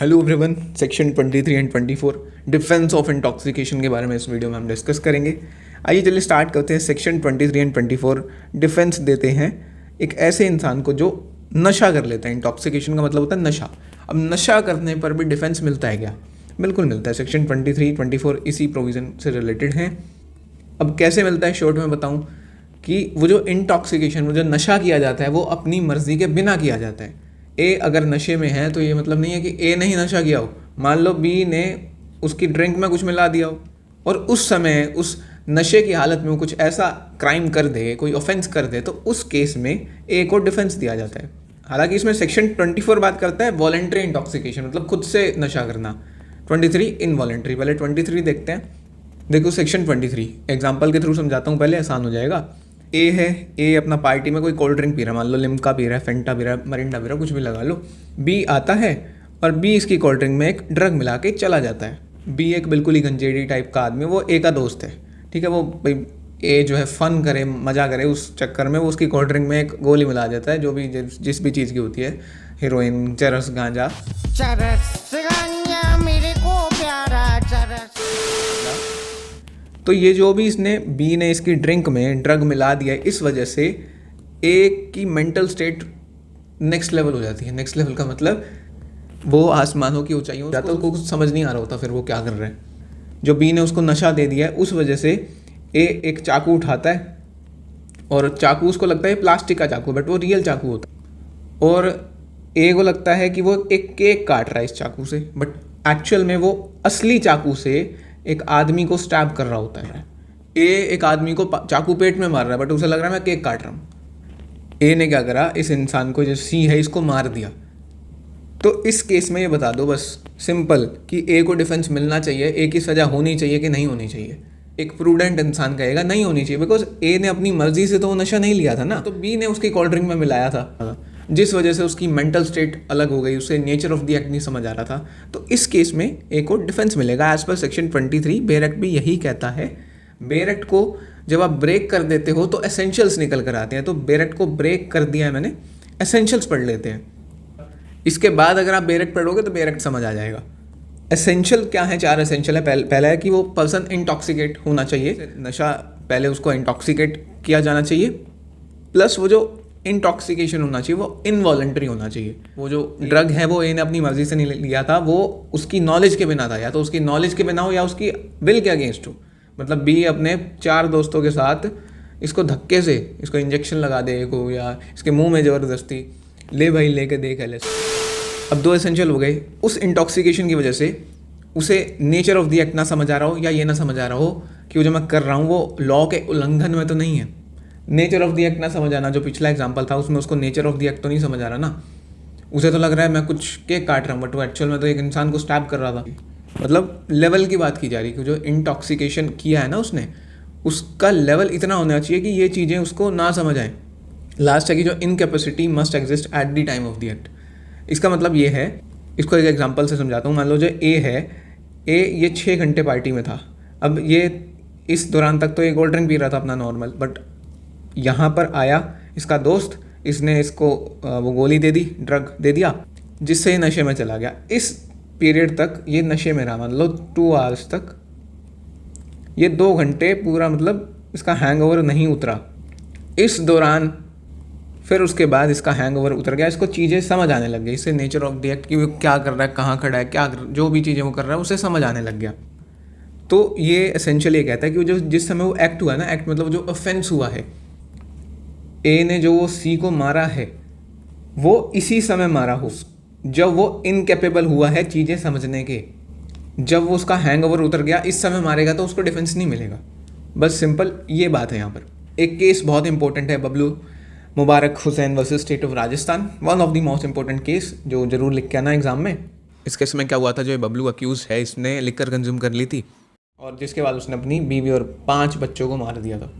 Hello everyone, section 23 and 24 defence of intoxication के बारे में इस वीडियो में हम डिस्कस करेंगे। आइए चलिए स्टार्ट करते हैं। सेक्शन 23 एंड 24 डिफेंस देते हैं एक ऐसे इंसान को जो नशा कर लेता है। इंटॉक्सिकेशन का मतलब होता है नशा। अब नशा करने पर भी डिफेंस मिलता है क्या? बिल्कुल मिलता है। सेक्शन 23, 24 इसी प्रोविज़न से रिलेटेड हैं। अब कैसे मिलता है शॉर्ट में बताऊँ कि वो जो इंटॉक्सिकेशन, वो जो नशा किया जाता है वो अपनी मर्जी के बिना किया जाता है। ए अगर नशे में है तो ये मतलब नहीं है कि ए ने ही नशा किया हो। मान लो बी ने उसकी ड्रिंक में कुछ मिला दिया हो और उस समय उस नशे की हालत में वो कुछ ऐसा क्राइम कर दे, कोई ऑफेंस कर दे, तो उस केस में ए को डिफेंस दिया जाता है। हालांकि इसमें सेक्शन 24 बात करता है वॉलेंट्री इंटॉक्सिकेशन, मतलब खुद से नशा करना। 23 इनवॉलेंट्री। पहले 23 देखते हैं। देखो सेक्शन 23 एग्जाम्पल के थ्रू समझाता हूँ, पहले आसान हो जाएगा। ए है, ए अपना पार्टी में कोई कोल्ड ड्रिंक पी रहा है, मान लो लिम्का पी रहा है, फेंटा पी रहा है, मरिंडा पी रहा है, कुछ भी लगा लो। बी आता है और बी इसकी कोल्ड ड्रिंक में एक ड्रग मिला के चला जाता है। बी एक बिल्कुल ही गंजेड़ी टाइप का आदमी, वो ए का दोस्त है, ठीक है। वो भाई ए जो है फन करे, मजा करे, उस चक्कर में वो उसकी कोल्ड ड्रिंक में एक गोली मिला देता है, जो भी जिस भी चीज़ की होती है, हीरोइन, चरस, गांजा। चरस गांजा मेरे को प्यारा चरस। तो ये जो भी इसने बी ने इसकी ड्रिंक में ड्रग मिला दिया है, इस वजह से ए की मेंटल स्टेट नेक्स्ट लेवल हो जाती है। नेक्स्ट लेवल का मतलब वो आसमानों की ऊंचाइयों जाता है, उसको कुछ समझ नहीं आ रहा होता फिर वो क्या कर रहे हैं। जो बी ने उसको नशा दे दिया है, उस वजह से ए एक चाकू उठाता है और चाकू उसको लगता है प्लास्टिक का चाकू, बट वो रियल चाकू होता है। और ए को लगता है कि वो एक केक काट रहा है इस चाकू से, बट एक्चुअल में वो असली चाकू से एक आदमी को स्टैब कर रहा होता है। ए एक आदमी को चाकू पेट में मार रहा है, बट उसे लग रहा है मैं केक काट रहा हूँ। ए ने क्या करा, इस इंसान को जो सी है इसको मार दिया। तो इस केस में ये बता दो बस सिंपल कि ए को डिफेंस मिलना चाहिए, ए की सज़ा होनी चाहिए कि नहीं होनी चाहिए। एक प्रूडेंट इंसान कहेगा नहीं होनी चाहिए, बिकॉज ए ने अपनी मर्जी से तो वो नशा नहीं लिया था ना, तो बी ने उसकी कोल्ड ड्रिंक में मिलाया था, जिस वजह से उसकी मेंटल स्टेट अलग हो गई, उसे नेचर ऑफ द एक्ट नहीं समझ आ रहा था। तो इस केस में ए को डिफेंस मिलेगा as per section 23। Bare act भी यही कहता है। बेयर एक्ट को जब आप ब्रेक कर देते हो तो एसेंशियल्स निकल कर आते हैं। तो बेयर एक्ट को ब्रेक कर दिया है मैंने, एसेंशियल्स पढ़ लेते हैं। इसके बाद अगर आप बेयर एक्ट पढ़ोगे तो बेयर एक्ट समझ आ जाएगा। एसेंशियल क्या है? 4 एसेंशियल है। पहला है कि वो पर्सन इंटॉक्सिकेट होना चाहिए, नशा पहले उसको इंटॉक्सिकेट किया जाना चाहिए, प्लस वो जो इंटॉक्सिकेशन होना चाहिए वो इनवॉलेंट्री होना चाहिए। वो जो ड्रग है वो ए ने अपनी मर्जी से नहीं लिया था, वो उसकी नॉलेज के बिना था, या तो उसकी नॉलेज के बिना हो या उसकी विल के अगेंस्ट हो। मतलब बी अपने 4 दोस्तों के साथ इसको धक्के से इसको इंजेक्शन लगा दे को, या इसके मुंह में ज़बरदस्ती ले भाई लेके देख है। अब 2 एसेंशियल हो गए। उस इंटॉक्सिकेशन की वजह से उसे नेचर ऑफ द एक्ट ना समझ आ रहा हो, या ये ना समझ आ रहा हो कि वो जो मैं कर रहा हूँ वो लॉ के उल्लंघन में तो नहीं है। नेचर ऑफ द एक्ट ना समझ आना, जो पिछला एग्जाम्पल था उसमें उसको नेचर ऑफ द एक्ट तो नहीं समझ आ रहा ना। उसे तो लग रहा है मैं कुछ केक काट रहा हूँ, बट वो एक्चुअल में तो एक इंसान को स्टैब कर रहा था। मतलब लेवल की बात की जा रही कि जो इंटॉक्सिकेशन किया है ना उसने, उसका लेवल इतना होना चाहिए कि ये चीज़ें उसको ना समझ आए। लास्ट है कि जो incapacity must exist at the time of the act. इसका मतलब ये है, इसको एक एग्जाम्पल से समझाता हूँ। मान लो जो ए है, ए ये 6 घंटे पार्टी में था। अब ये इस दौरान तक तो ये कोल्ड ड्रिंक पी रहा था अपना नॉर्मल, बट यहाँ पर आया इसका दोस्त, इसने इसको वो गोली दे दी, ड्रग दे दिया, जिससे ये नशे में चला गया। इस पीरियड तक ये नशे में रहा, मान लो 2 आवर्स तक, ये 2 घंटे पूरा मतलब इसका हैंगओवर नहीं उतरा। इस दौरान फिर उसके बाद इसका हैंगओवर उतर गया, इसको चीज़ें समझ आने लग गई, इससे नेचर ऑफ द एक्ट कि वो क्या कर रहा है, कहाँ खड़ा है, क्या जो भी चीज़ें वो कर रहा है उसे समझ आने लग गया। तो ये एसेंशियली ये कहता है कि जो जिस समय वो एक्ट हुआ ना, एक्ट मतलब जो ऑफेंस हुआ है, ए ने जो वो सी को मारा है वो इसी समय मारा हो जब वो इनकेपेबल हुआ है चीज़ें समझने के। जब वो उसका हैंगओवर उतर गया, इस समय मारेगा तो उसको डिफेंस नहीं मिलेगा। बस सिंपल ये बात है यहाँ पर। एक केस बहुत इंपॉर्टेंट है, Bablu Mubarak Hussain versus state of Rajasthan, one of the most important case जो जरूर लिख के आना एग्जाम में। इस केस में क्या हुआ था, जो बबलू अक्यूज है, इसने लिकर कंज्यूम कर ली थी और जिसके बाद उसने अपनी बीवी और 5 बच्चों को मार दिया था।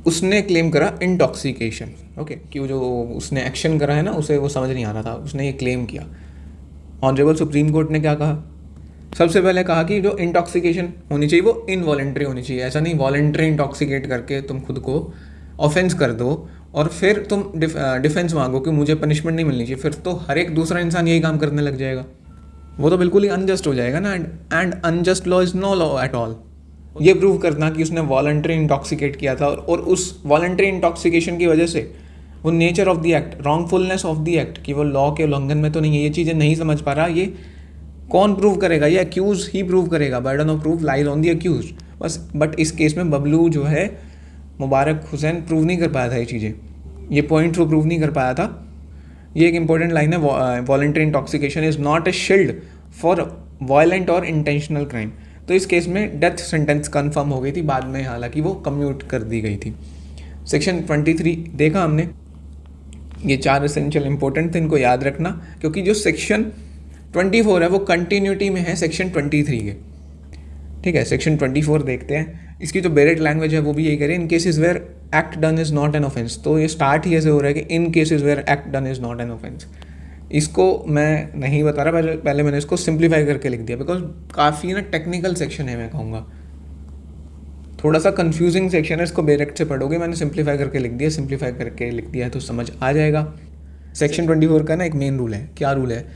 उसने क्लेम करा इंटॉक्सिकेशन, ओके, कि जो उसने एक्शन करा है ना उसे वो समझ नहीं आ रहा था, उसने ये क्लेम किया। ऑनरेबल सुप्रीम कोर्ट ने क्या कहा? सबसे पहले कहा कि जो इंटॉक्सिकेशन होनी चाहिए वो इनवॉलेंट्री होनी चाहिए। ऐसा नहीं वॉलेंट्री इंटॉक्सिकेट करके तुम खुद को ऑफेंस कर दो और फिर तुम डिफेंस मांगो कि मुझे पनिशमेंट नहीं मिलनी चाहिए, फिर तो हर एक दूसरा इंसान यही काम करने लग जाएगा। वो तो बिल्कुल ही अनजस्ट हो जाएगा ना। And unjust law is no law at all. ये प्रूव करना कि उसने वॉलंटरी इंटॉक्सिकेट किया था और उस वॉलंटरी इंटॉक्सिकेशन की वजह से वो nature of the act, wrongfulness of the act, कि वो लॉ के उल्लंघन में तो नहीं है, ये चीज़ें नहीं समझ पा रहा, ये कौन प्रूव करेगा? ये अक्यूज ही प्रूव करेगा। Burden of proof lies on the accused बस। बट इस केस में बबलू जो है, मुबारक हुसैन, प्रूव नहीं कर पाया था ये चीज़ें, ये पॉइंट वो प्रूव नहीं कर पाया था। ये एक इंपॉर्टेंट लाइन है, voluntary intoxication is not a shield for violent और इंटेंशनल क्राइम। तो इस केस में डेथ सेंटेंस कन्फर्म हो गई थी बाद में, हालांकि वो कम्यूट कर दी गई थी। सेक्शन 23 देखा हमने, ये 4 एसेंशियल इंपॉर्टेंट थे, इनको याद रखना, क्योंकि जो सेक्शन 24 है वो कंटिन्यूटी में है सेक्शन 23 के। ठीक है, सेक्शन 24 देखते हैं। इसकी जो बेरेट लैंग्वेज है वो भी यही करें, in cases where act done is not an offence. तो ये स्टार्ट ही ऐसे हो रहा है कि in cases where act done is not an offence. इसको मैं नहीं बता रहा, पहले मैंने इसको सिंप्लीफाई करके लिख दिया, बिकॉज काफ़ी ना टेक्निकल सेक्शन है, मैं कहूँगा थोड़ा सा कंफ्यूजिंग सेक्शन है, इसको डायरेक्ट से पढ़ोगे, मैंने सिंप्लीफाई करके लिख दिया, सिंप्लीफाई करके लिख दिया है तो समझ आ जाएगा। सेक्शन 24 का ना एक मेन रूल है, क्या रूल है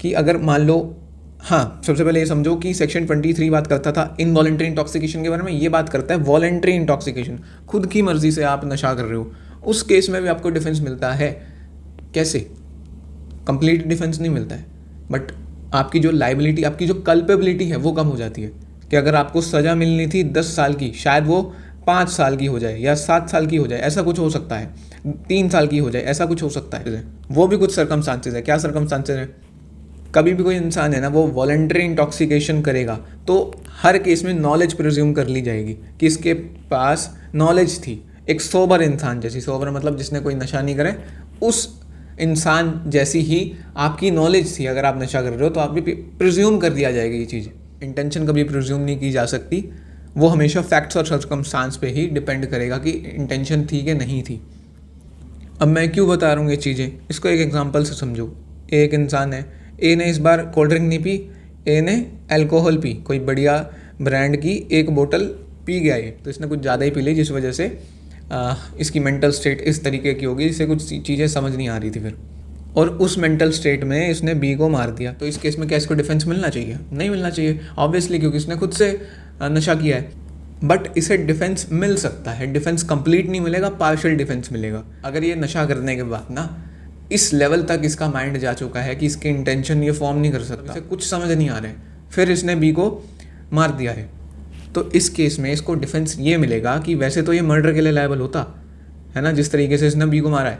कि अगर मान लो, हाँ सबसे पहले ये समझो कि सेक्शन 23 बात करता था इनवॉलंटरी इंटॉक्सिकेशन के बारे में, ये बात करता है वॉलंटरी इंटॉक्सिकेशन, खुद की मर्जी से आप नशा कर रहे हो, उस केस में भी आपको डिफेंस मिलता है। कैसे? कंप्लीट डिफेंस नहीं मिलता है, बट आपकी जो लाइबिलिटी, आपकी जो कल्पेबिलिटी है वो कम हो जाती है, कि अगर आपको सज़ा मिलनी थी 10 साल की, शायद वो 5 साल की हो जाए या 7 साल की हो जाए, ऐसा कुछ हो सकता है, 3 साल की हो जाए, ऐसा कुछ हो सकता है। वो भी कुछ सर्कमस्टांसेस है। क्या सर्कमस्टांसेस है? कभी भी कोई इंसान है ना, वो वॉलंटरी इंटॉक्सिकेशन करेगा तो हर केस में नॉलेज प्रिज्यूम कर ली जाएगी कि इसके पास नॉलेज थी। एक सोबर इंसान जैसी, सोबर मतलब जिसने कोई नशा नहीं करे, उस इंसान जैसी ही आपकी नॉलेज थी। अगर आप नशा कर रहे हो तो आप भी प्रिज्यूम कर दिया जाएगा ये चीज़। इंटेंशन कभी प्रिज्यूम नहीं की जा सकती, वो हमेशा फैक्ट्स और सर्कमस्टांस पे ही डिपेंड करेगा कि इंटेंशन थी कि नहीं थी। अब मैं क्यों बता रहा हूँ ये चीज़ें, इसको एक एग्जांपल से समझो। एक इंसान है, ए ने इस बार कोल्ड ड्रिंक नहीं पी, ए ने अल्कोहल पी, कोई बढ़िया ब्रांड की एक बोतल पी गया ये, तो इसने कुछ ज़्यादा ही पी ली, जिस वजह से इसकी मेंटल स्टेट इस तरीके की होगी, इससे कुछ चीज़ें समझ नहीं आ रही थी फिर, और उस मेंटल स्टेट में इसने बी को मार दिया। तो इस केस में क्या इसको डिफेंस मिलना चाहिए? नहीं मिलना चाहिए ऑब्वियसली, क्योंकि इसने खुद से नशा किया है। बट इसे डिफेंस मिल सकता है, डिफेंस कंप्लीट नहीं मिलेगा, पार्शियल डिफेंस मिलेगा। अगर ये नशा करने के बाद ना इस लेवल तक इसका माइंड जा चुका है कि इसकी इंटेंशन ये फॉर्म नहीं कर सकता, इसे कुछ समझ नहीं आ रहा है, फिर इसने बी को मार दिया है, तो इस केस में इसको डिफेंस ये मिलेगा कि वैसे तो ये मर्डर के लिए लायबल होता है ना, जिस तरीके से इसने बी को मारा है।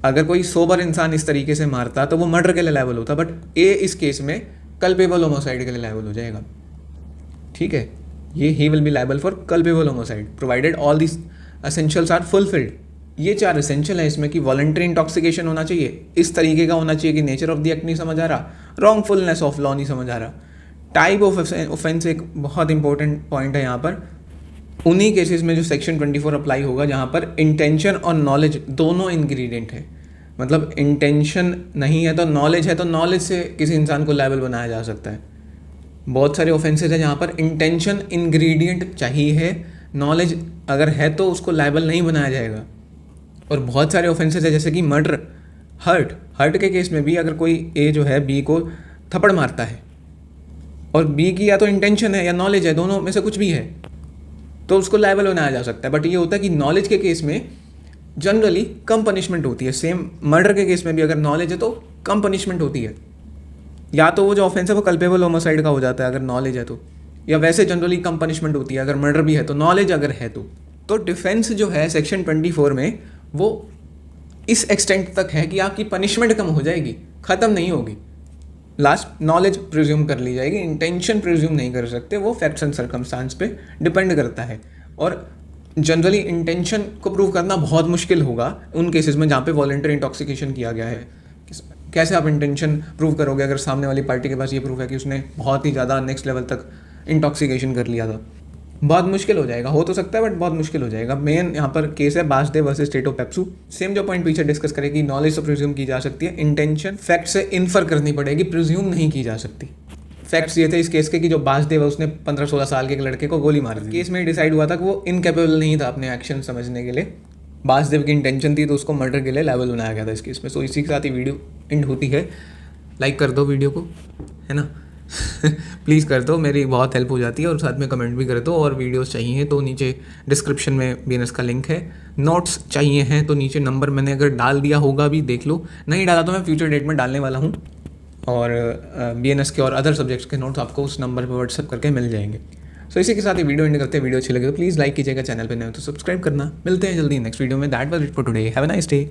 अगर कोई सोबर इंसान इस तरीके से मारता तो वो मर्डर के लिए लायबल होता, बट ए इस केस में कल्पेबल होमोसाइड के लिए लायबल हो जाएगा। ठीक है, ये he will be liable for culpable homicide provided all this essentials are fulfilled. ये 4 एसेंशियल है इसमें कि वॉलंटरी इंटॉक्सिकेशन होना चाहिए, इस तरीके का होना चाहिए कि नेचर ऑफ द एक्ट नहीं समझ आ रहा, रॉन्गफुलनेस ऑफ लॉ नहीं समझ आ रहा, टाइप ऑफ ऑफेंस एक बहुत इंपॉर्टेंट पॉइंट है यहाँ पर। उन्हीं केसेस में जो सेक्शन 24 अप्लाई होगा जहाँ पर इंटेंशन और नॉलेज दोनों इंग्रेडिएंट है, मतलब इंटेंशन नहीं है तो नॉलेज है, तो नॉलेज से किसी इंसान को लायबल बनाया जा सकता है। बहुत सारे ऑफेंसेज हैं जहाँ पर इंटेंशन इंग्रेडिएंट चाहिए है, नॉलेज अगर है तो उसको लायबल नहीं बनाया जाएगा। और बहुत सारे ऑफेंसेज है जैसे कि मर्डर, हर्ट के केस में भी अगर कोई ए जो है बी को थप्पड़ मारता है और बी की या तो इंटेंशन है या नॉलेज है, दोनों में से कुछ भी है, तो उसको लायबल बनाया जा सकता है। बट ये होता है कि नॉलेज के केस में जनरली कम पनिशमेंट होती है। सेम मर्डर के केस में भी अगर नॉलेज है तो कम पनिशमेंट होती है, या तो वो जो ऑफेंस है वो कल्पेबल होमोसाइड का हो जाता है अगर नॉलेज है तो, या वैसे जनरली कम पनिशमेंट होती है अगर मर्डर भी है तो, नॉलेज अगर है तो डिफेंस जो है सेक्शन 24 में वो इस एक्सटेंट तक है कि आपकी पनिशमेंट कम हो जाएगी, ख़त्म नहीं होगी। लास्ट नॉलेज प्रिज्यूम कर ली जाएगी, इंटेंशन प्रिज्यूम नहीं कर सकते, वो फैक्ट्स एंड सर्कमस्टांस पे डिपेंड करता है। और जनरली इंटेंशन को प्रूव करना बहुत मुश्किल होगा उन केसेस में जहाँ पे वॉलंटरी इंटॉक्सिकेशन किया गया है। कैसे आप इंटेंशन प्रूव करोगे अगर सामने वाली पार्टी के पास ये प्रूफ है कि उसने बहुत ही ज़्यादा नेक्स्ट लेवल तक इंटॉक्सिकेशन कर लिया था? बहुत मुश्किल हो जाएगा, हो तो सकता है बट बहुत मुश्किल हो जाएगा। मेन यहाँ पर केस है Basdev versus state of PEPSU. Same जो पॉइंट पीछे डिस्कस करें कि नॉलेज तो प्रिज्यूम की जा सकती है, इंटेंशन फैक्ट से इन्फर करनी पड़ेगी, प्रिज्यूम नहीं की जा सकती। फैक्ट्स ये थे इस केस के कि जो बासदेव है उसने 15-16 साल के एक लड़के को गोली मार दी। केस में डिसाइड हुआ था कि वो इनकेपेबल नहीं था अपने एक्शन समझने के लिए, बासदेव की इंटेंशन थी तो उसको मर्डर के लिए लायबल बनाया गया था इस केस में। सो इसी के साथ ही वीडियो एंड होती है। लाइक कर दो वीडियो को। है ना। प्लीज़ कर दो, मेरी बहुत हेल्प हो जाती है, और साथ में कमेंट भी कर दो। और वीडियोस चाहिए तो नीचे डिस्क्रिप्शन में BNS का लिंक है। नोट्स चाहिए हैं तो नीचे नंबर मैंने अगर डाल दिया होगा भी देख लो, नहीं डाला तो मैं फ्यूचर डेट में डालने वाला हूँ। और BNS के और अदर सब्जेक्ट्स के नोट्स आपको उस नंबर पर व्हाट्सअप करके मिल जाएंगे। सो इसी के साथ ये वीडियो एंड करते हैं। वीडियो अच्छी लगे तो प्लीज़ लाइक कीजिएगा, चैनल पर नए हो तो सब्सक्राइब करना। मिलते हैं जल्दी नेक्स्ट वीडियो में। That was it for today, have a nice day.